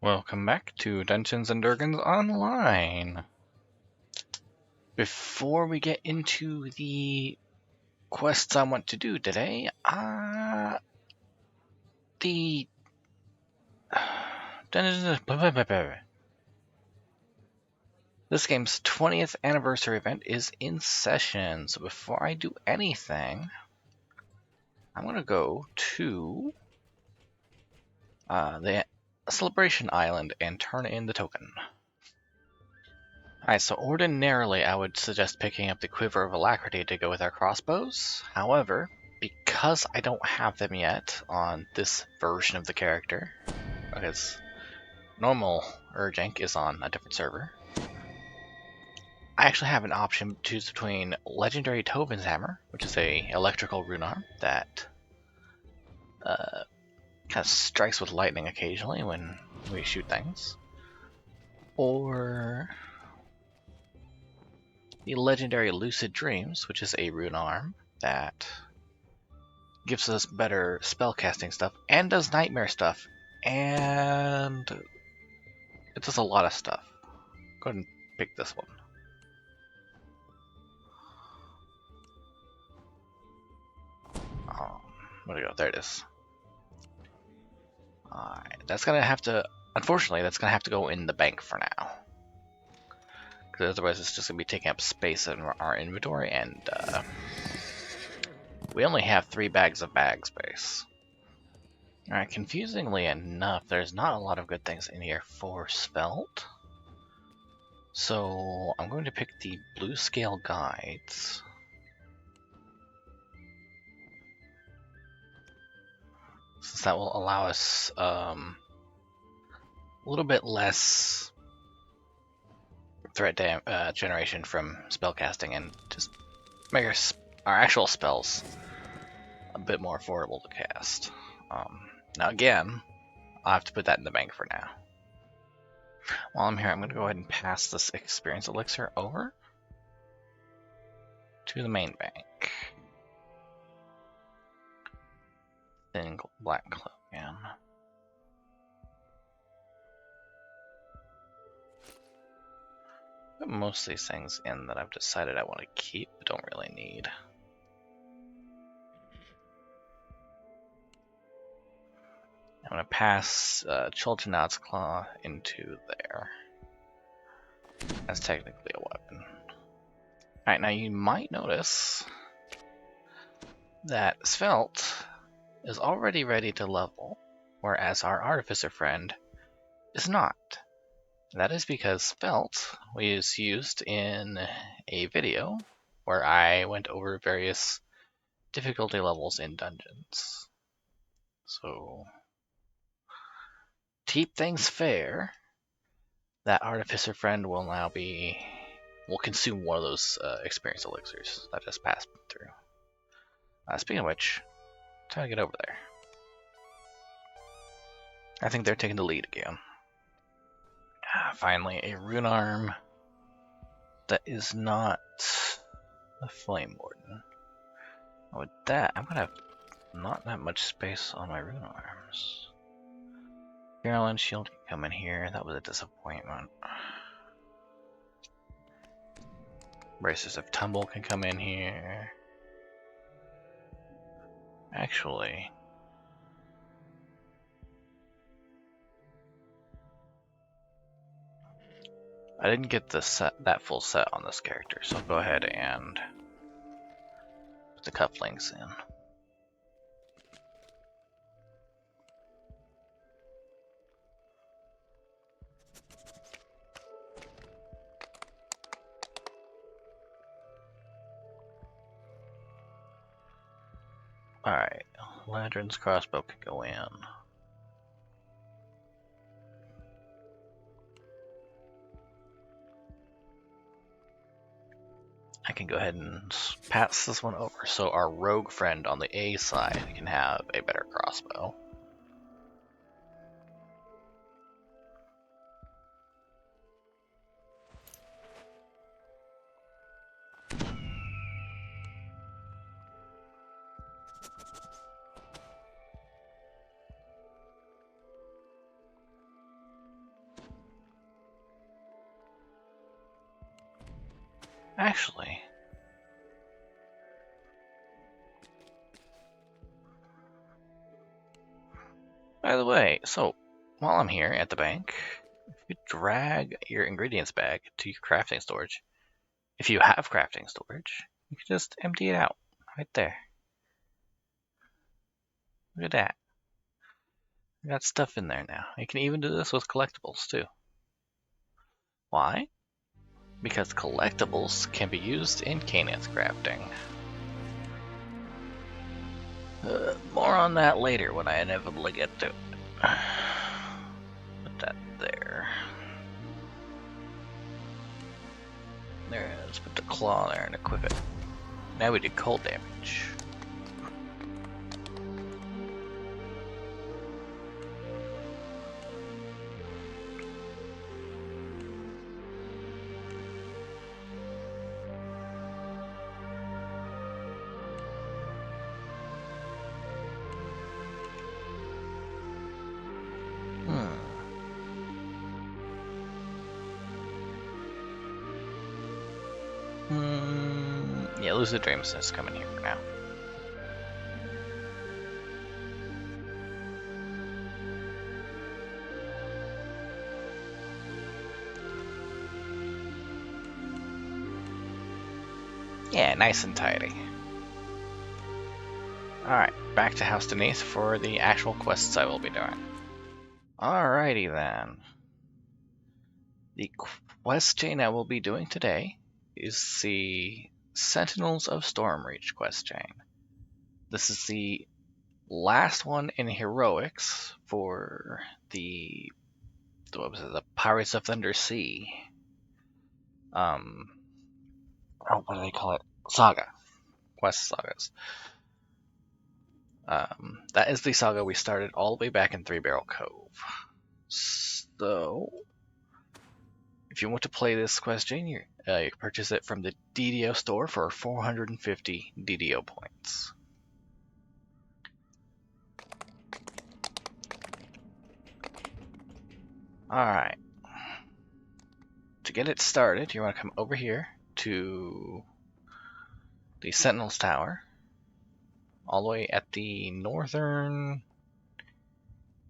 Welcome back to Dungeons & Dragons Online. Before we get into the quests I want to do today, the this game's 20th anniversary event is in session. So before I do anything, I'm going to go to the Celebration Island and turn in the token. Alright, so ordinarily I would suggest picking up the Quiver of Alacrity to go with our crossbows. However, because I don't have them yet on this version of the character, because normal Urjank is on a different server, I actually have an option to choose between Legendary Tobin's Hammer, which is a electrical rune arm that kind of strikes with lightning occasionally when we shoot things, or the legendary Lucid Dreams, which is a rune arm that gives us better spellcasting stuff and does nightmare stuff, and it does a lot of stuff. Go ahead and pick this one. Where'd it go? There it is. Alright, that's gonna have to, unfortunately, that's gonna have to go in the bank for now. Because otherwise it's just gonna be taking up space in our inventory, and we only have 3 bags of bag space. Alright, confusingly enough, there's not a lot of good things in here for Svelte. So I'm going to pick the blue scale guides. Since that will allow us a little bit less threat generation from spellcasting and just make our actual spells a bit more affordable to cast. Now again, I'll have to put that in the bank for now. While I'm here, I'm going to go ahead and pass this experience elixir over to the main bank. Then Black Loch again. Put most of these things in that I've decided I want to keep, but don't really need. I'm going to pass Chultanad's Claw into there. That's technically a weapon. Alright, now you might notice that Svelte is already ready to level, whereas our Artificer friend is not. That is because Svelte was used in a video where I went over various difficulty levels in dungeons. So, to keep things fair, that Artificer friend will now will consume one of those experience elixirs that just passed through. Speaking of which, try to get over there. I think they're taking the lead again. Finally, a rune arm that is not a Flame Warden. With that, I'm gonna have not that much space on my rune arms. Carolyn Shield can come in here. That was a disappointment. Bracers of Tumble can come in here. Actually, I didn't get that full set on this character, so I'll go ahead and put the cufflinks in. Alright, Ladrin's crossbow can go in. I can go ahead and pass this one over so our rogue friend on the A side can have a better crossbow. Actually, by the way, so while I'm here at the bank, if you drag your ingredients bag to your crafting storage, if you have crafting storage, you can just empty it out right there. Look at that. I got stuff in there now. You can even do this with collectibles too. Why? Because collectibles can be used in deneith crafting. More on that later when I inevitably get to it. Put that there. There, let's put the claw there and equip it. Now we do cold damage. Yeah, Lucid Dreams is coming here for now. Yeah, nice and tidy. Alright, back to House Deneith for the actual quests I will be doing. Alrighty then. The quest chain I will be doing today is the Sentinels of Stormreach quest chain. This is the last one in Heroics for the Pirates of Thunder Sea. What do they call it? Saga. Quest sagas. That is the saga we started all the way back in Three Barrel Cove. So, if you want to play this quest chain, you can purchase it from the DDO store for 450 DDO points. Alright. To get it started, you want to come over here to the Sentinels Tower, all the way at the northern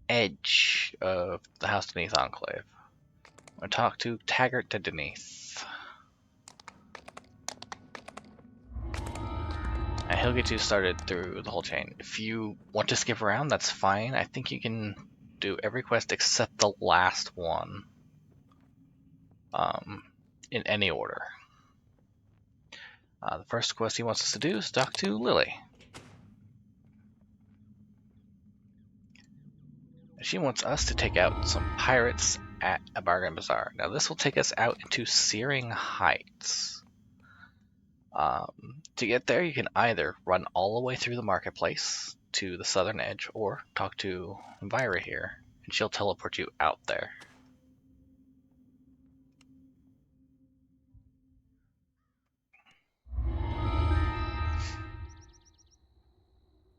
edge of the House Deneith Enclave. I'm going to talk to Taggart to Deneith. And he'll get you started through the whole chain. If you want to skip around, that's fine. I think you can do every quest except the last one in any order. The first quest he wants us to do is talk to Lille. She wants us to take out some pirates at a bargain bazaar. Now this will take us out into Searing Heights. To get there, you can either run all the way through the marketplace to the southern edge, or talk to Vira here, and she'll teleport you out there.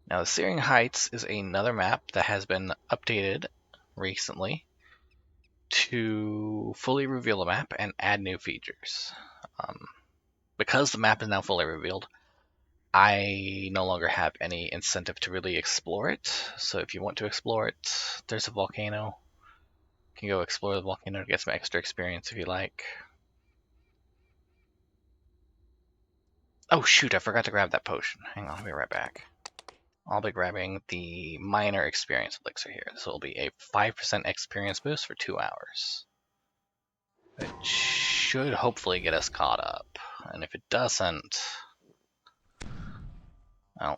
Now, the Searing Heights is another map that has been updated recently to fully reveal the map and add new features. Because the map is now fully revealed, I no longer have any incentive to really explore it. So if you want to explore it, there's a volcano. You can go explore the volcano to get some extra experience if you like. Oh shoot, I forgot to grab that potion. Hang on, I'll be right back. I'll be grabbing the minor experience elixir here. This will be a 5% experience boost for 2 hours. It should hopefully get us caught up. And if it doesn't, well,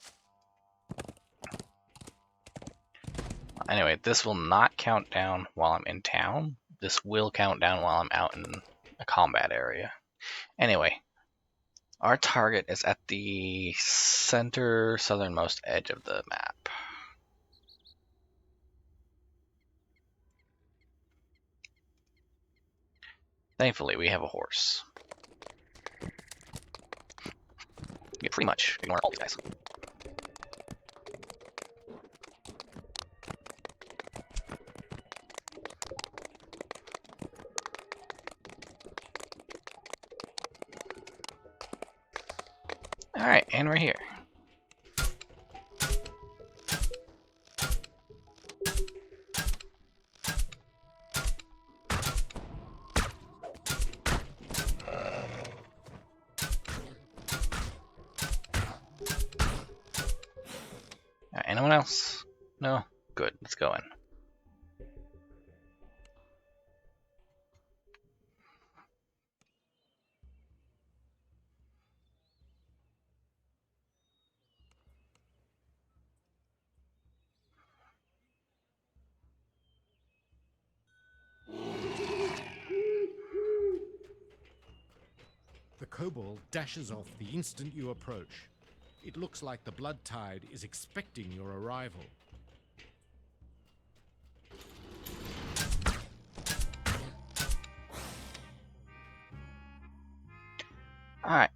anyway, this will not count down while I'm in town. This will count down while I'm out in a combat area. Anyway, our target is at the center southernmost edge of the map. Thankfully, we have a horse. You pretty much ignore all these guys. Alright, and we're here. Alright, anyone else? No? Good, let's go in. The kobold dashes off the instant you approach. It looks like the blood tide is expecting your arrival. Alright.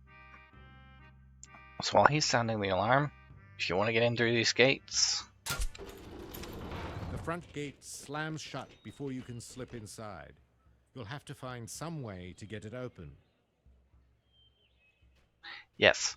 So while he's sounding the alarm, if you want to get in through these gates... The front gate slams shut before you can slip inside. You'll have to find some way to get it open. Yes.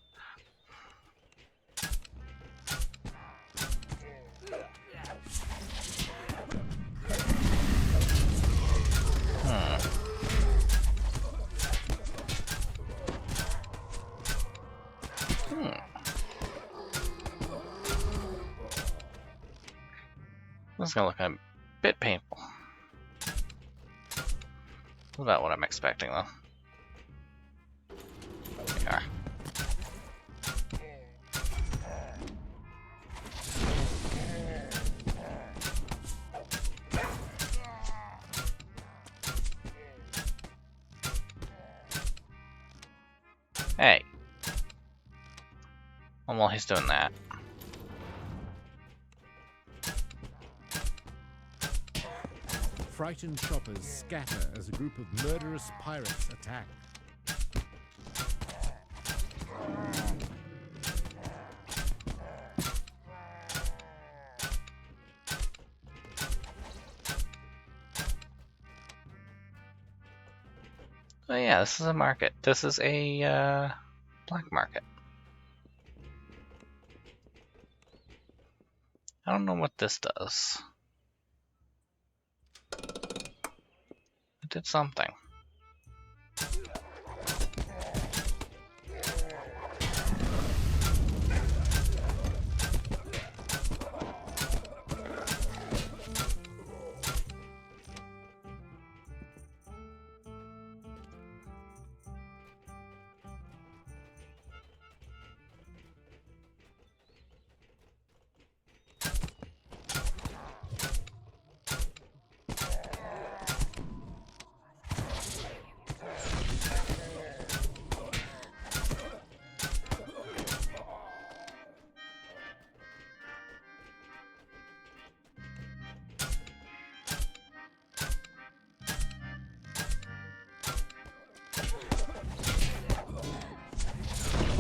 This is gonna look a bit painful. That's about what I'm expecting, though. Here we are. Hey. And while he's doing that, Frightened shoppers scatter as a group of murderous pirates attack. oh yeah, this is a market. This is a black market. I don't know what this does. It did something.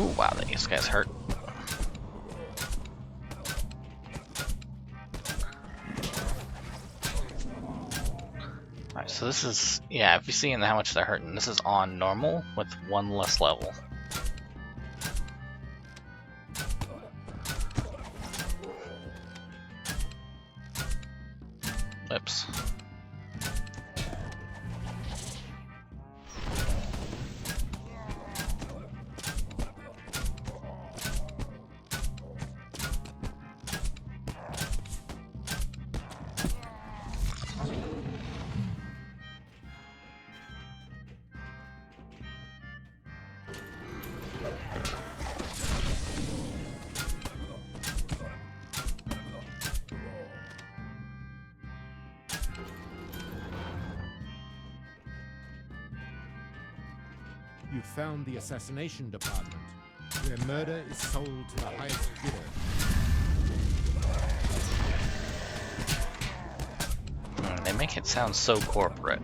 Ooh, wow, this guy's hurt. Alright, so this is, yeah, if you see how much they're hurting, this is on normal with one less level. Oops. You've found the assassination department, where murder is sold to the highest bidder. They make it sound so corporate.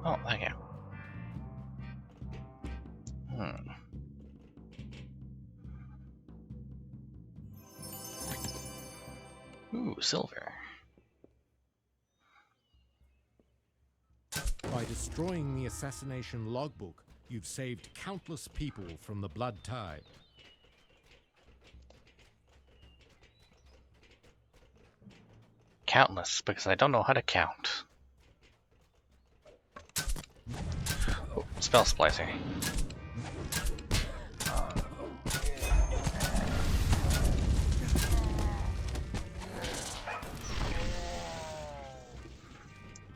Oh, thank you. Ooh, silver. destroying the assassination logbook, you've saved countless people from the blood tide. Countless, because I don't know how to count. Oh, spell splicer.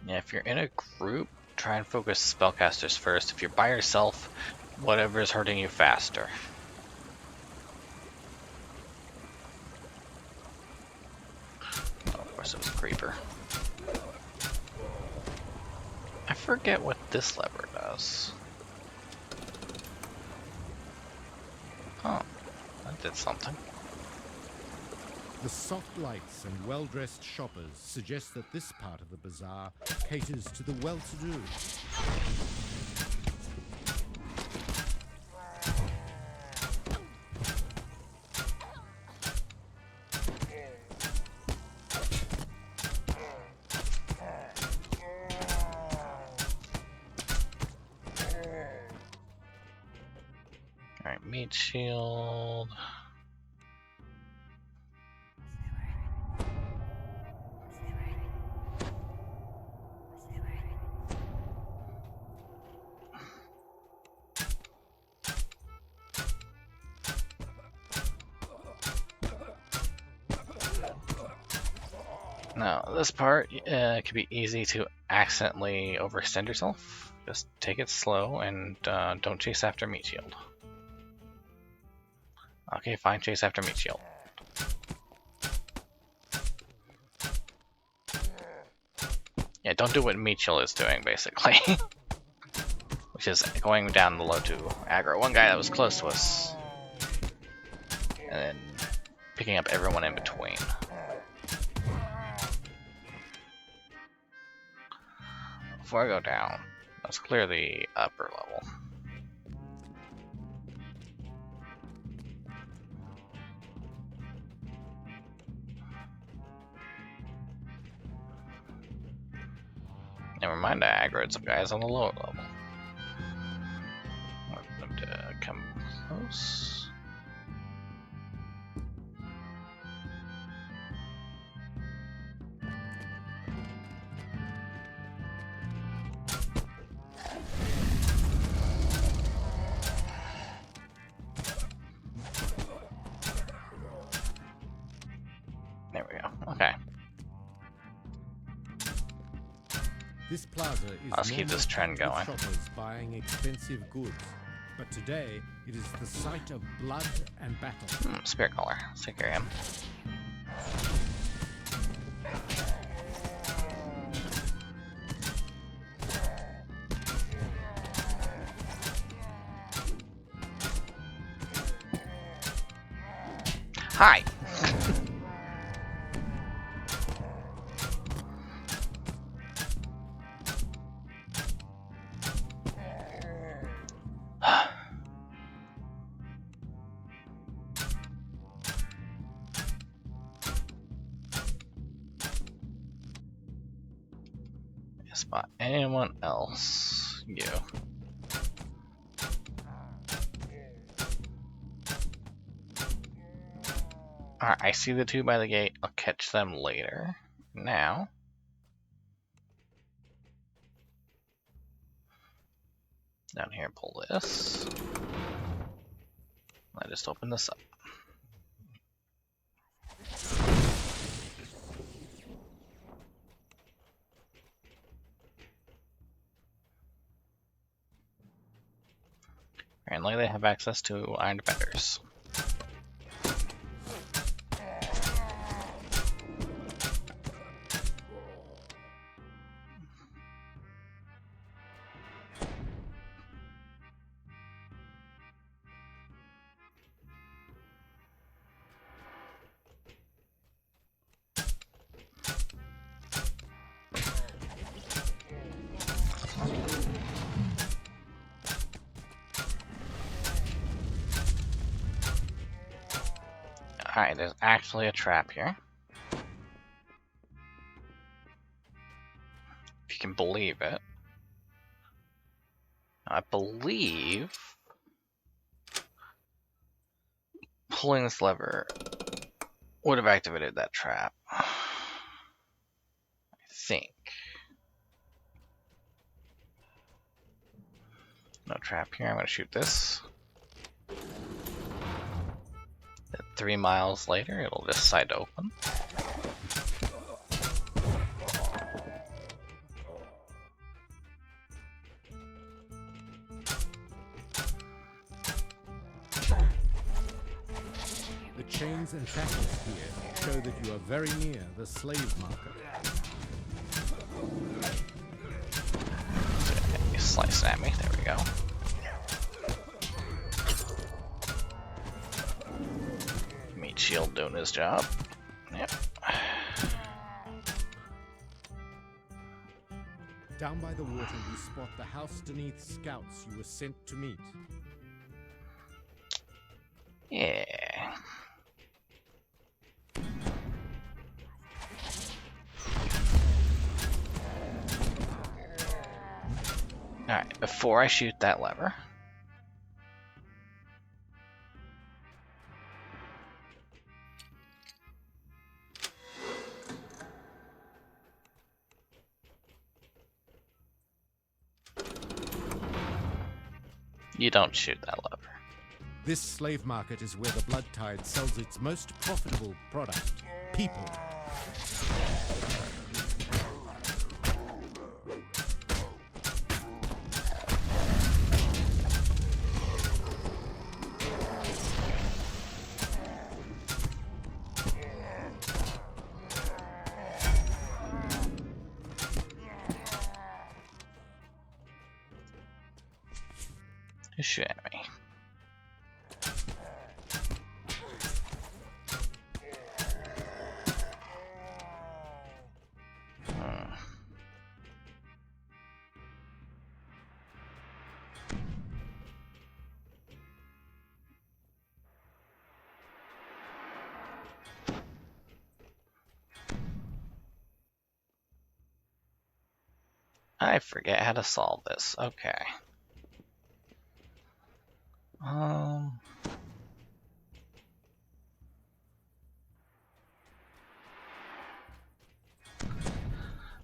Yeah, if you're in a group, try and focus spellcasters first. If you're by yourself, whatever is hurting you faster. Oh, of course it was a creeper. I forget what this lever does. Oh, that did something. The soft lights and well-dressed shoppers suggest that this part of the bazaar caters to the well-to-do. Alright, meat shield. Now, this part can be easy to accidentally overextend yourself. Just take it slow and don't chase after meat shield. Okay, fine, chase after meat shield. Yeah, don't do what meat shield is doing, basically. Which is going down the low to aggro one guy that was close to us. And then picking up everyone in between. Before I go down, let's clear the upper level. Never mind, I aggroed some guys on the lower level. Want them to come close. There we go. Okay. This plaza is Let's keep this trend packed with going. shoppers buying expensive goods, but today it is the site of blood and battle. Spirit Caller. Let's take care of him. Hi! Spot anyone else? You. Alright, I see the two by the gate. I'll catch them later. Now. Down here, pull this. I just open this up. Apparently they have access to Iron Defenders. Alright, there's actually a trap here. If you can believe it. I believe pulling this lever would have activated that trap. I think. No trap here. I'm going to shoot this. Then 3 miles later, it'll decide to open. The chains and shackles here show that you are very near the slave market. He's slicing at me. There we go. Meat shield doing his job. Yep. Down by the water, you spot the house deneith scouts you were sent to meet. Yeah. Alright, before I shoot that lever, you don't shoot that lever. This slave market is where the blood tide sells its most profitable product, people. Who's shooting at me? I forget how to solve this. Okay.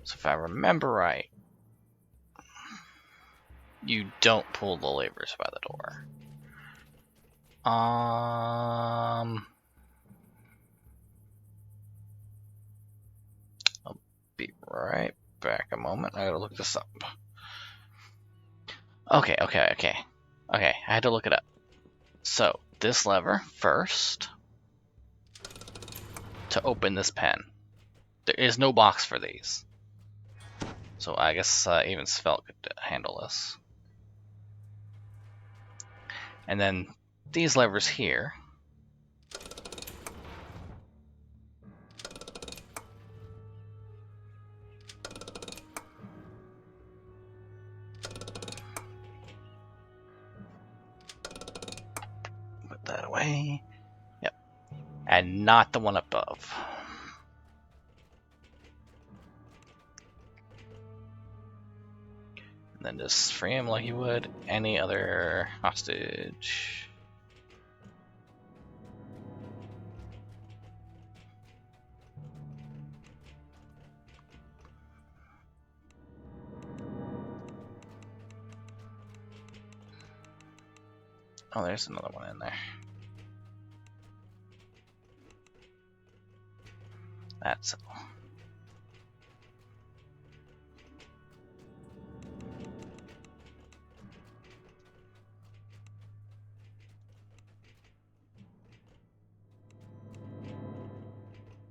So if I remember right, you don't pull the levers by the door. I'll be right back a moment. I gotta look this up. Okay, I had to look it up. So, this lever first to open this pen. There is no box for these. So I guess even Svelte could handle this. And then these levers here. Put that away. Yep. And not the one above. And then just free him like you would any other hostage. Oh, there's another one in there. That's all.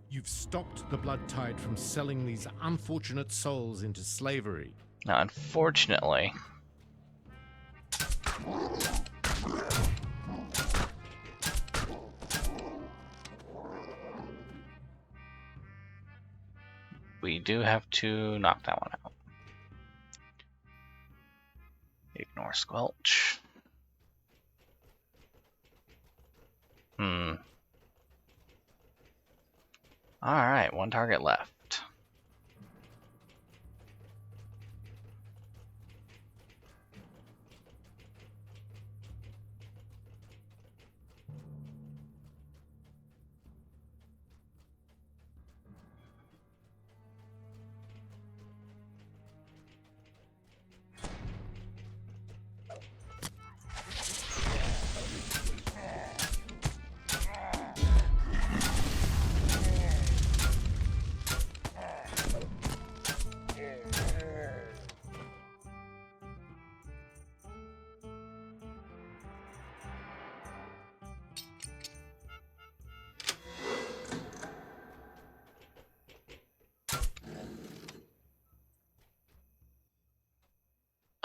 You've stopped the blood tide from selling these unfortunate souls into slavery. Now, unfortunately, we do have to knock that one out. Ignore Squelch. Alright, one target left.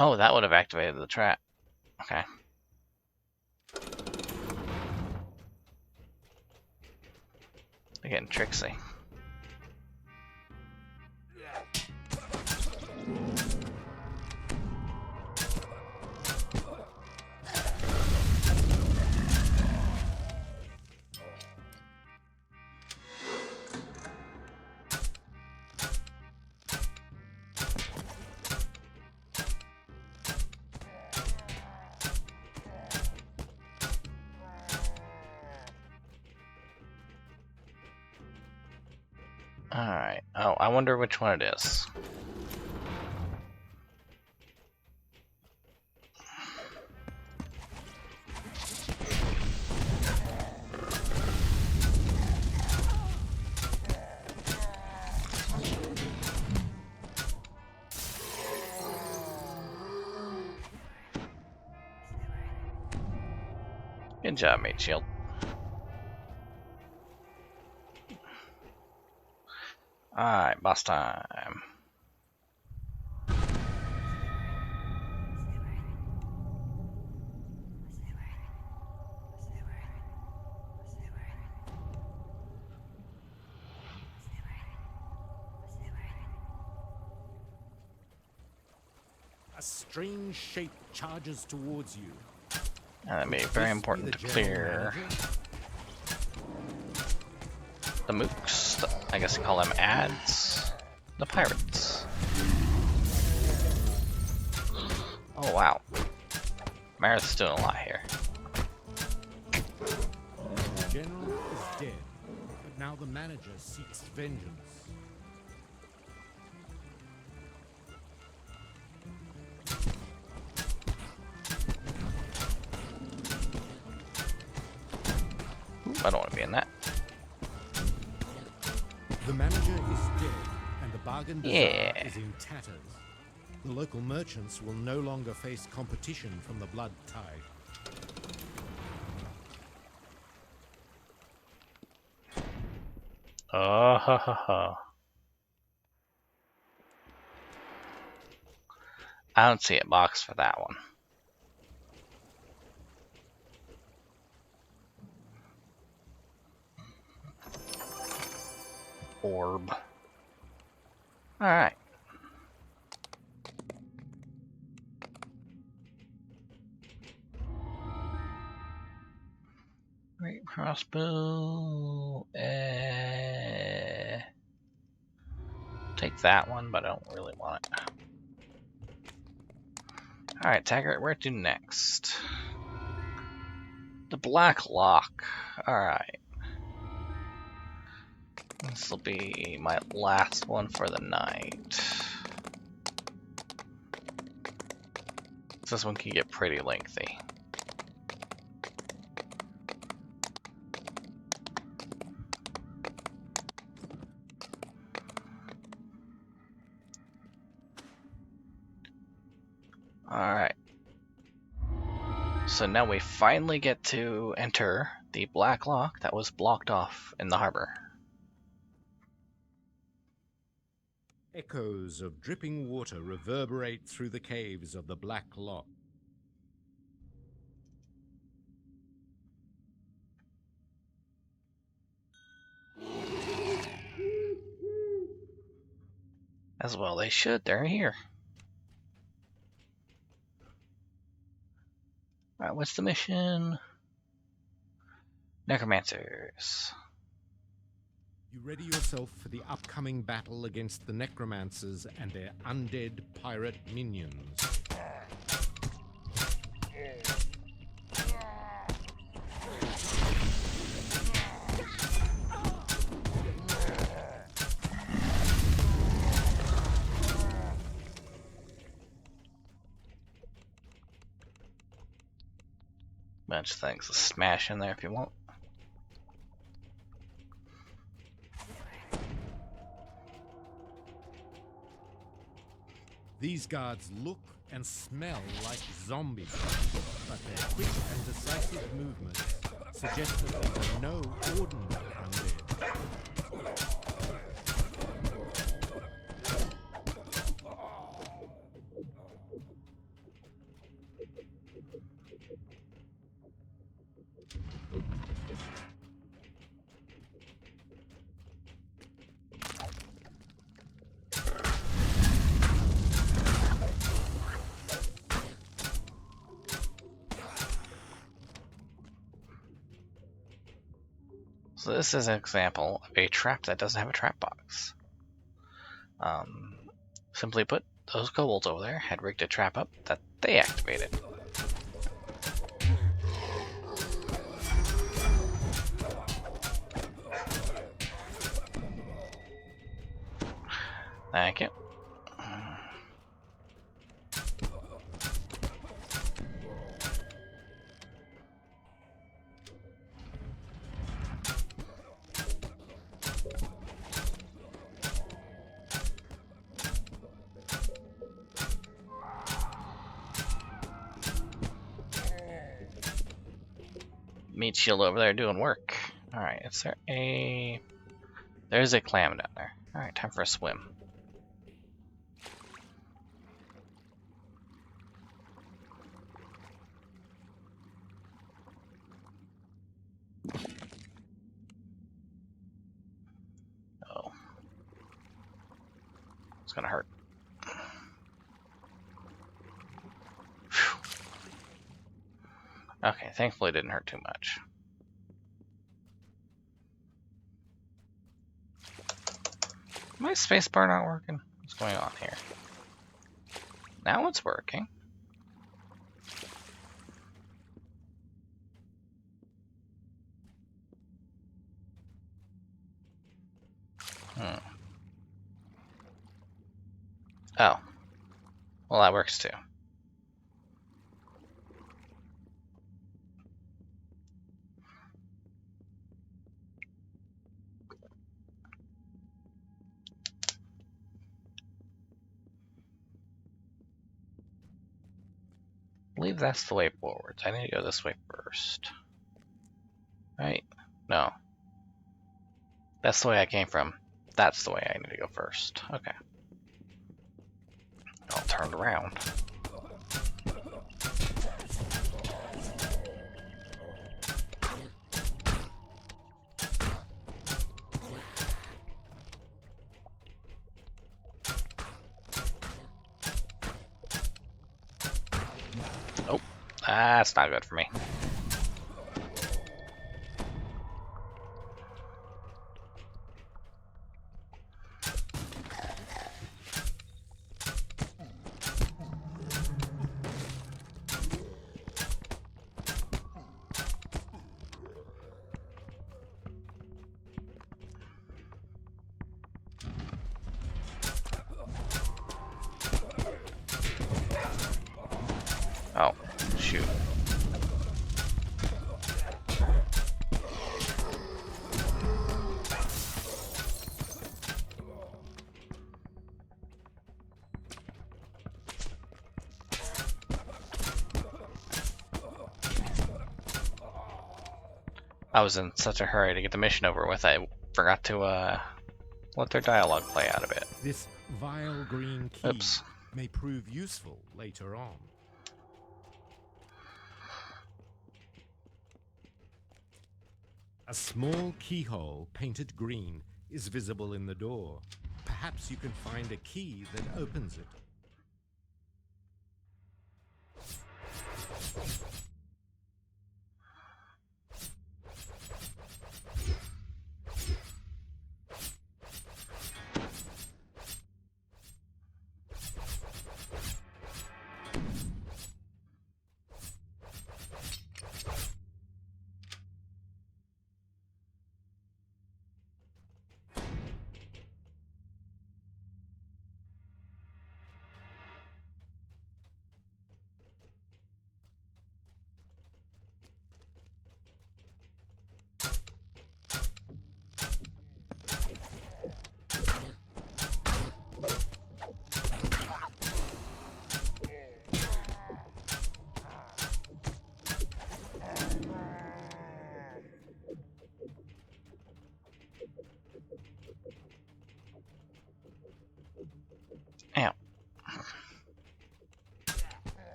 Oh, that would have activated the trap. Okay. They're getting tricksy. Alright. Oh, I wonder which one it is. Good job, Mate Shield. Alright, boss time. A strange shape charges towards you. And it may be very important to clear the mooks. I guess you call them ads. The pirates. Oh wow. Marith's doing a lot here. The general is dead, but now the manager seeks vengeance. Ooh, I don't want to be in that. The manager is dead, and the bargain bazaar Yeah. is in tatters. The local merchants will no longer face competition from the blood tide. Oh, ha ha ha. I don't see a box for that one. Orb. Alright. Great crossbow. Take that one, but I don't really want it. Alright, Taggart, where to next? The Black Loch. Alright. This will be my last one for the night. This one can get pretty lengthy. Alright. So now we finally get to enter the Black Loch that was blocked off in the harbor. Echoes of dripping water reverberate through the caves of the Black Loch. As well they should, they're here. Alright, what's the mission? Necromancers. You ready yourself for the upcoming battle against the necromancers and their undead pirate minions. Bunch of things to smash in there if you want. These guards look and smell like zombies, but their quick and decisive movements suggest that they are no ordinary undead. So this is an example of a trap that doesn't have a trap box. Simply put, those kobolds over there had rigged a trap up that they activated. Thank you. Meat shield over there doing work. Alright, is there a... There's a clam down there. Alright, time for a swim. Oh. It's gonna hurt. Whew. Okay, thankfully it didn't hurt too much. My spacebar not working? What's going on here? Now it's working. Oh. Well, that works too. I believe that's the way forwards. I need to go this way first. Right? No. That's the way I came from. That's the way I need to go first. Okay. All turned around. Oh, that's not good for me. Oh, shoot. I was in such a hurry to get the mission over with, I forgot to let their dialogue play out a bit. This vile green key Oops. may prove useful later on. A small keyhole painted green is visible in the door. Perhaps you can find a key that opens it.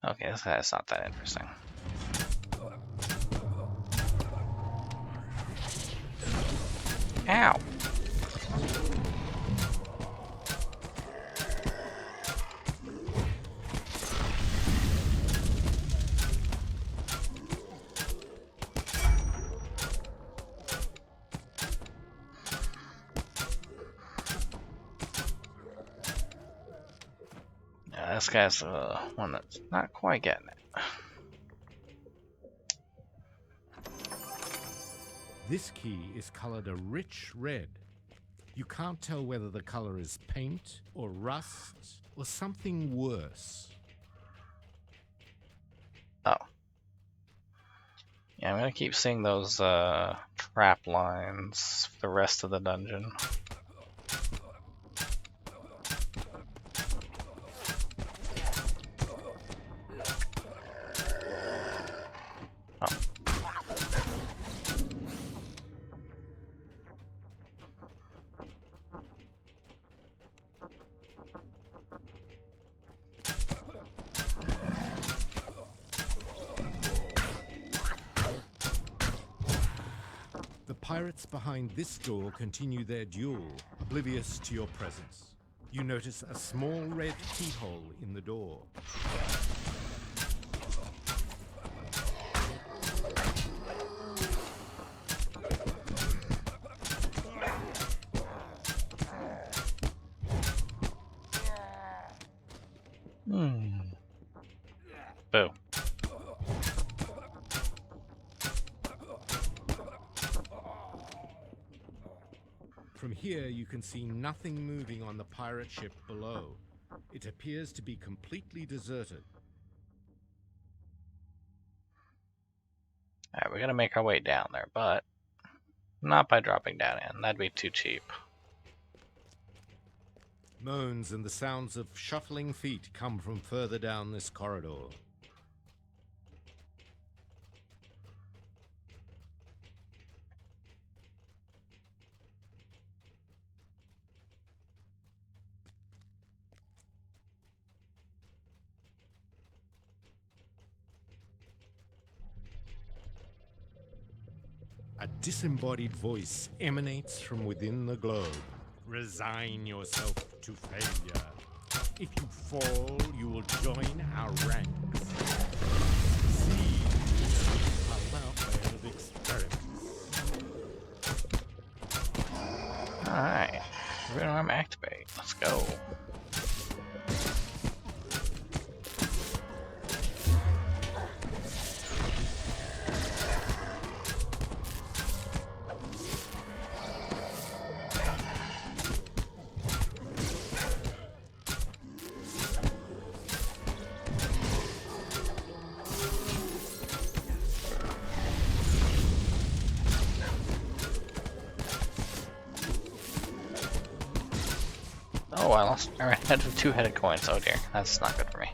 Okay, this guy's not that interesting. Ow! Yeah, this guy's one that's not quite getting it. This key is colored a rich red. You can't tell whether the color is paint or rust or something worse. Oh. Yeah, I'm gonna keep seeing those trap lines for the rest of the dungeon. Oh. The pirates behind this door continue their duel, oblivious to your presence. You notice a small red keyhole in the door. Boo. From here, you can see nothing moving on the pirate ship below. It appears to be completely deserted. Alright, we're gonna make our way down there, but not by dropping down in. That'd be too cheap. Moans and the sounds of shuffling feet come from further down this corridor. A disembodied voice emanates from within the globe. Resign yourself to failure. If you fall, you will join our ranks. See, I'll now failed experiments. Alright. Rune arm activate. Let's go. Oh, I ran out of two-headed coins. Oh dear, that's not good for me.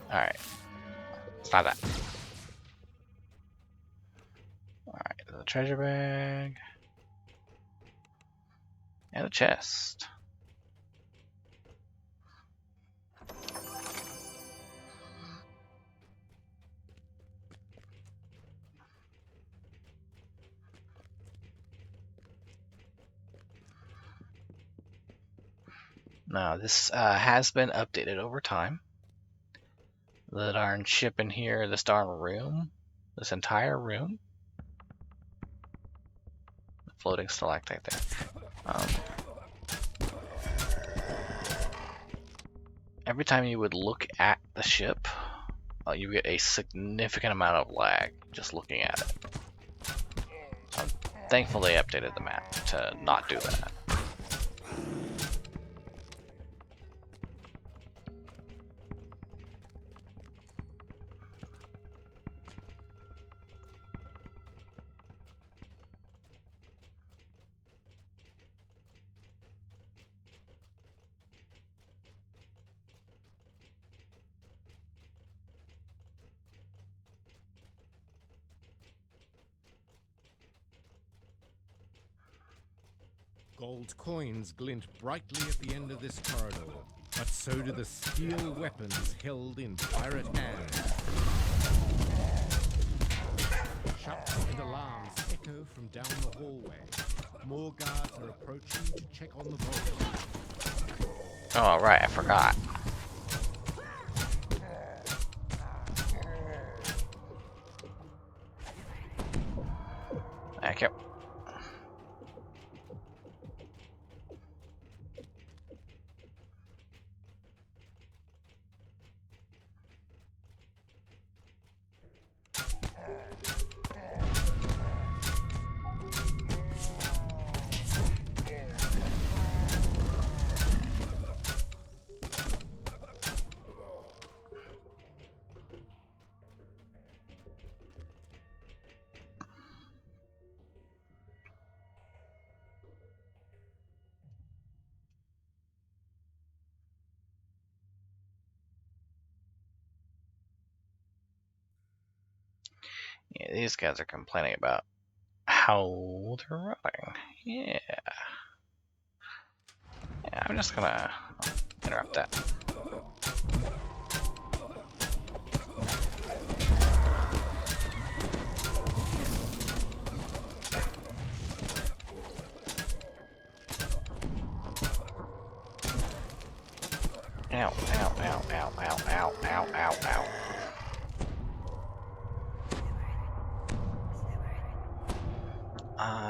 Alright. It's not that. Alright, the treasure bag. And a chest. Now, this has been updated over time. The darn ship in here, this darn room, this entire room. The floating stalactite there. Every time you would look at the ship, you get a significant amount of lag just looking at it. Thankfully, they updated the map to not do that. Gold coins glint brightly at the end of this corridor, but so do the steel weapons held in pirate hands. Shouts and alarms echo from down the hallway. More guards are approaching to check on the vault. Oh, right, I forgot. Thank you. Yeah, these guys are complaining about how they're running. Yeah. Yeah, I'm just gonna interrupt that. Ow, ow, ow, ow, ow, ow, ow, ow, ow.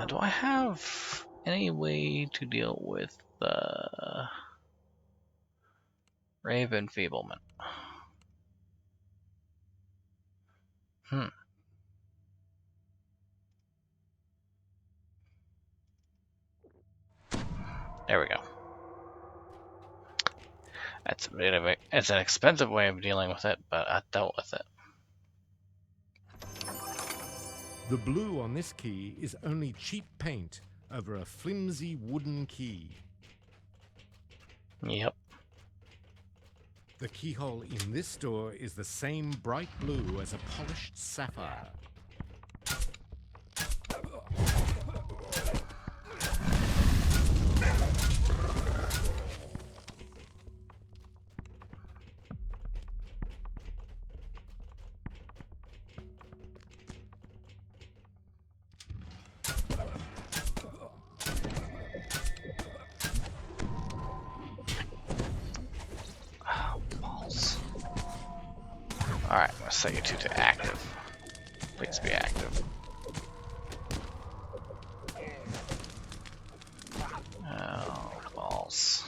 Do I have any way to deal with the Rave Enfeeblement? There we go. That's a bit of a, it's an expensive way of dealing with it, but I dealt with it. The blue on this key is only cheap paint over a flimsy wooden key. Yep. The keyhole in this door is the same bright blue as a polished sapphire. Alright, I'm gonna set you two to active. Please be active. Oh, balls.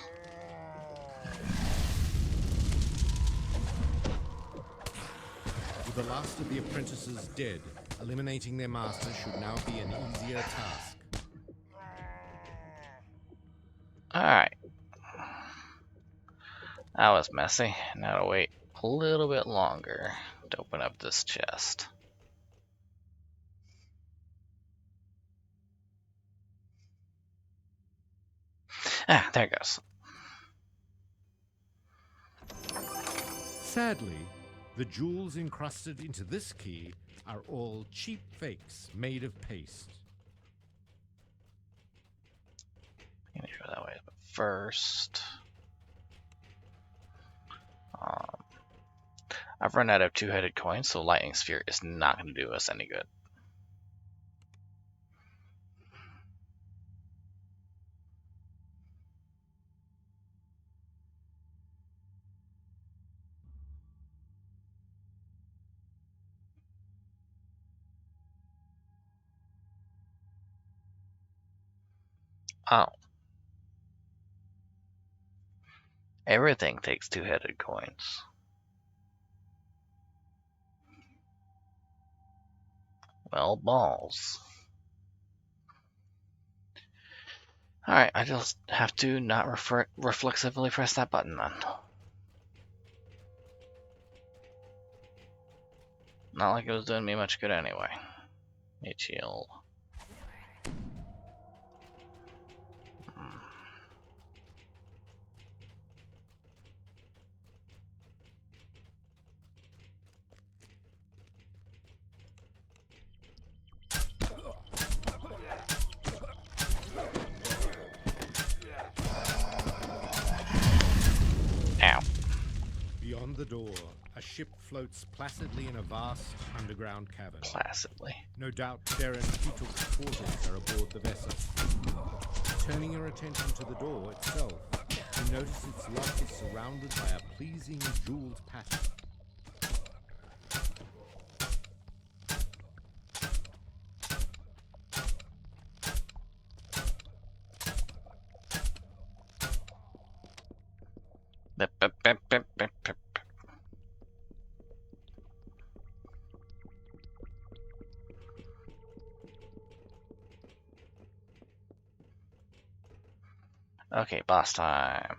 With the last of the apprentices dead, eliminating their master should now be an easier task. Alright. That was messy. Now to wait a little bit longer to open up this chest. Ah, there it goes. Sadly, the jewels encrusted into this key are all cheap fakes made of paste. I'm gonna go that way, but first, I've run out of two-headed coins, so lightning sphere is not going to do us any good. Oh. Everything takes two-headed coins. Well, balls. Alright, I just have to not reflexively press that button then. Not like it was doing me much good anyway. HL. the door, a ship floats placidly in a vast underground cavern. Placidly. No doubt Darren Keatuk's quarters are aboard the vessel. Turning your attention to the door itself, you notice its lock is surrounded by a pleasing jeweled pattern. Okay, boss time.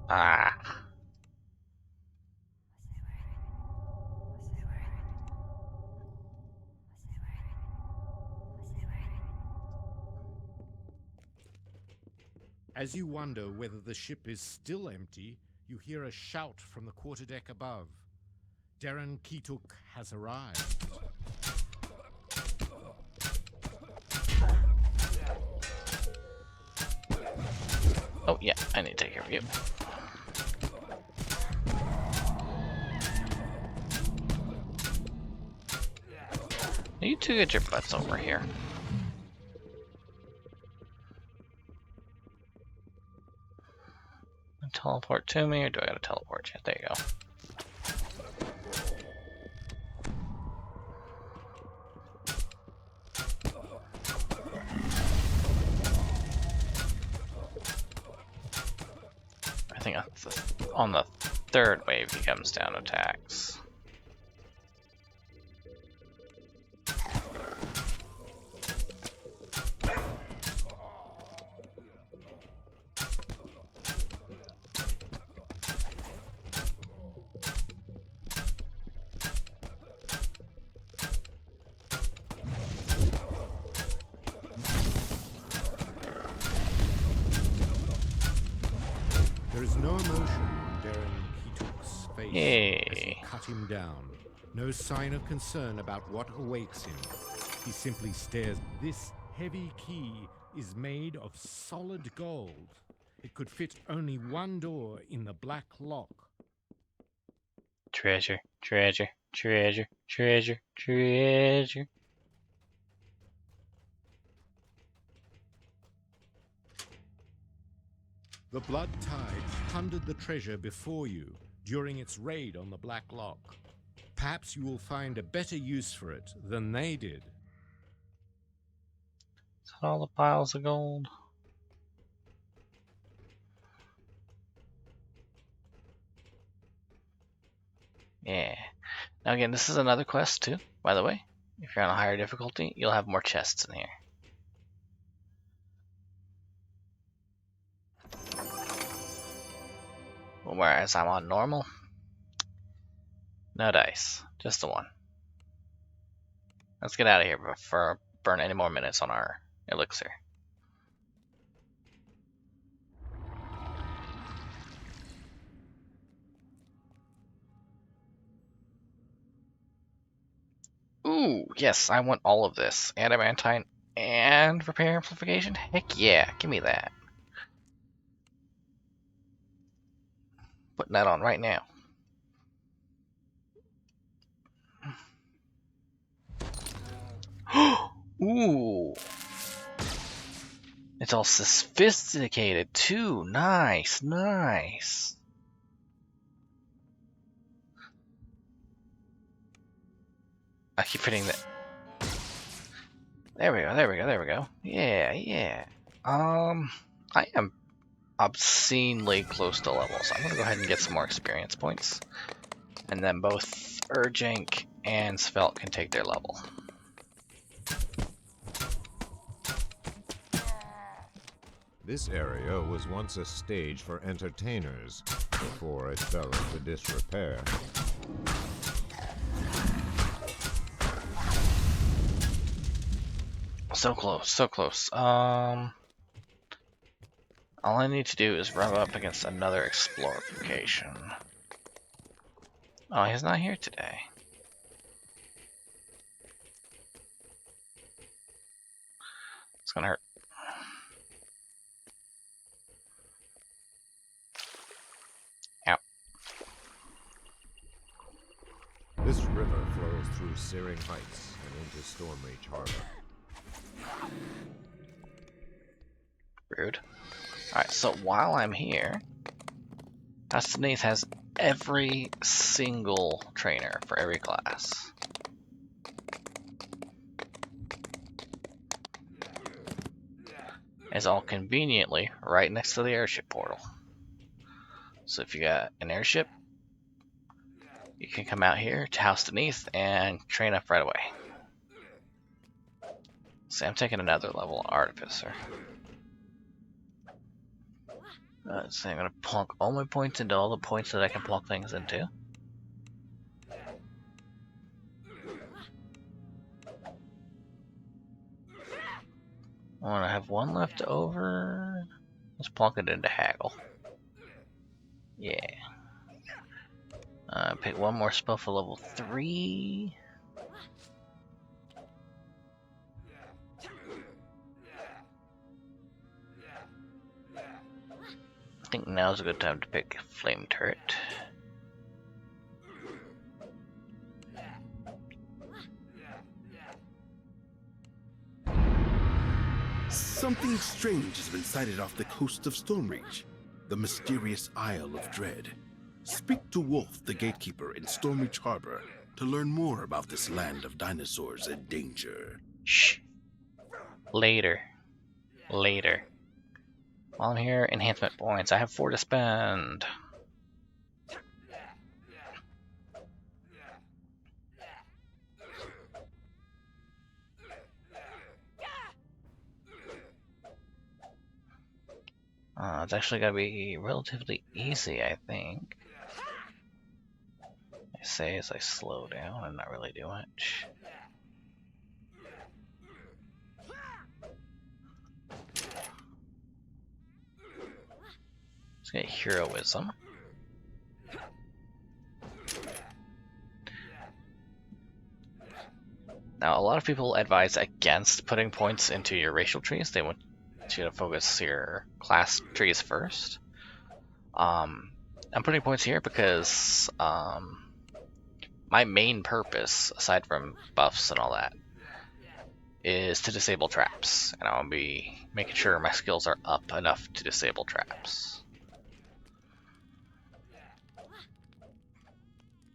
Ah. As you wonder whether the ship is still empty, you hear a shout from the quarterdeck above. Darren Keatuk has arrived. Oh yeah, I need to take care of you. You two get your butts over here. Teleport to me, or do I gotta teleport you? There you go. I think on the third wave he comes down to attacks. There is no emotion on Darren Keatuk's face as you cut him down. No sign of concern about what awaits him. He simply stares. This heavy key is made of solid gold. It could fit only one door in the Black Loch. Treasure, treasure, treasure, treasure, treasure. The Blood Tide plundered the treasure before you during its raid on the Black Loch. Perhaps you will find a better use for it than they did. Is that all the piles of gold? Yeah. Now again, this is another quest too, by the way. If you're on a higher difficulty, you'll have more chests in here. Whereas I'm on normal, no dice, just the one. Let's get out of here before I burn any more minutes on our elixir. Ooh, yes, I want all of this. Adamantine and repair amplification? Heck yeah, give me that. Putting that on right now. Ooh. It's all sophisticated too. Nice, nice. I keep hitting that. There we go, there we go, there we go. Yeah, yeah. I am obscenely close to level, so I'm gonna go ahead and get some more experience points. And then both Urjank and Svelte can take their level. This area was once a stage for entertainers, before it fell into disrepair. So close, so close. All I need to do is rub up against another explorer location. Oh, he's not here today. It's gonna hurt. Searing Heights and into Stormreach Harbor. Rude. Alright, so while I'm here, deneith has every single trainer for every class. It's all conveniently right next to the airship portal. So if you got an airship, you can come out here to House Deneith and train up right away. See, I'm taking another level Artificer. So I'm going to plunk all my points into all the points that I can plunk things into. When I have one left over, let's plunk it into Haggle. Yeah. Pick one more spell for level 3. I think now's a good time to pick Flame Turret. Something strange has been sighted off the coast of Stormreach, the mysterious Isle of Dread. Speak to Wolf, the gatekeeper in Stormreach Harbor, to learn more about this land of dinosaurs and danger. Shh. Later. While I'm here, enhancement points. I have 4 to spend. It's actually going to be relatively easy, I think. I say as I slow down and not really do much. Let's get Heroism. Now, a lot of people advise against putting points into your racial trees. They want you to focus your class trees first. I'm putting points here because my main purpose, aside from buffs and all that, is to disable traps. And I'll be making sure my skills are up enough to disable traps.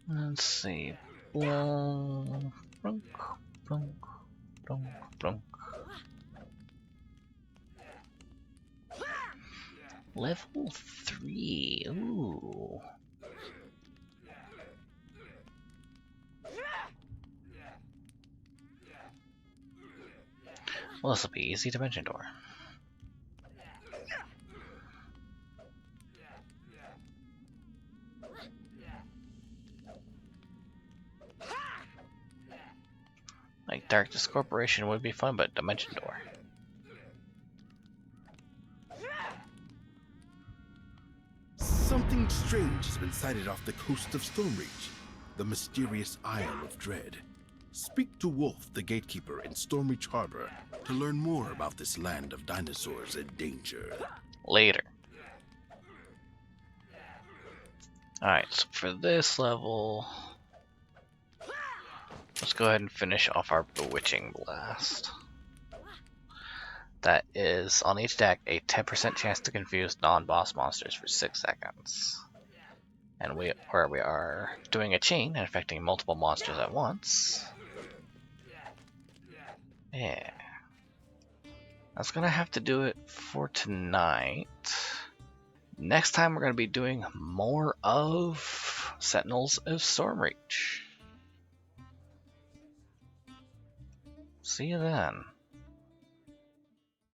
Let's see. Blunk, blunk, blunk, blunk, blunk. Level 3. Ooh. Well, this will be easy. Dimension Door. Like Darkness Corporation would be fun, but Dimension Door. Something strange has been sighted off the coast of Stormreach, the mysterious Isle of Dread. Speak to Wolf, the gatekeeper in Stormreach Harbor, to learn more about this land of dinosaurs and danger. Later. Alright, so for this level, let's go ahead and finish off our Bewitching Blast. That is, on each deck, a 10% chance to confuse non-boss monsters for 6 seconds. And we are doing a chain and affecting multiple monsters at once. Yeah. That's gonna have to do it for tonight. Next time we're gonna be doing more of Sentinels of Stormreach. See you then.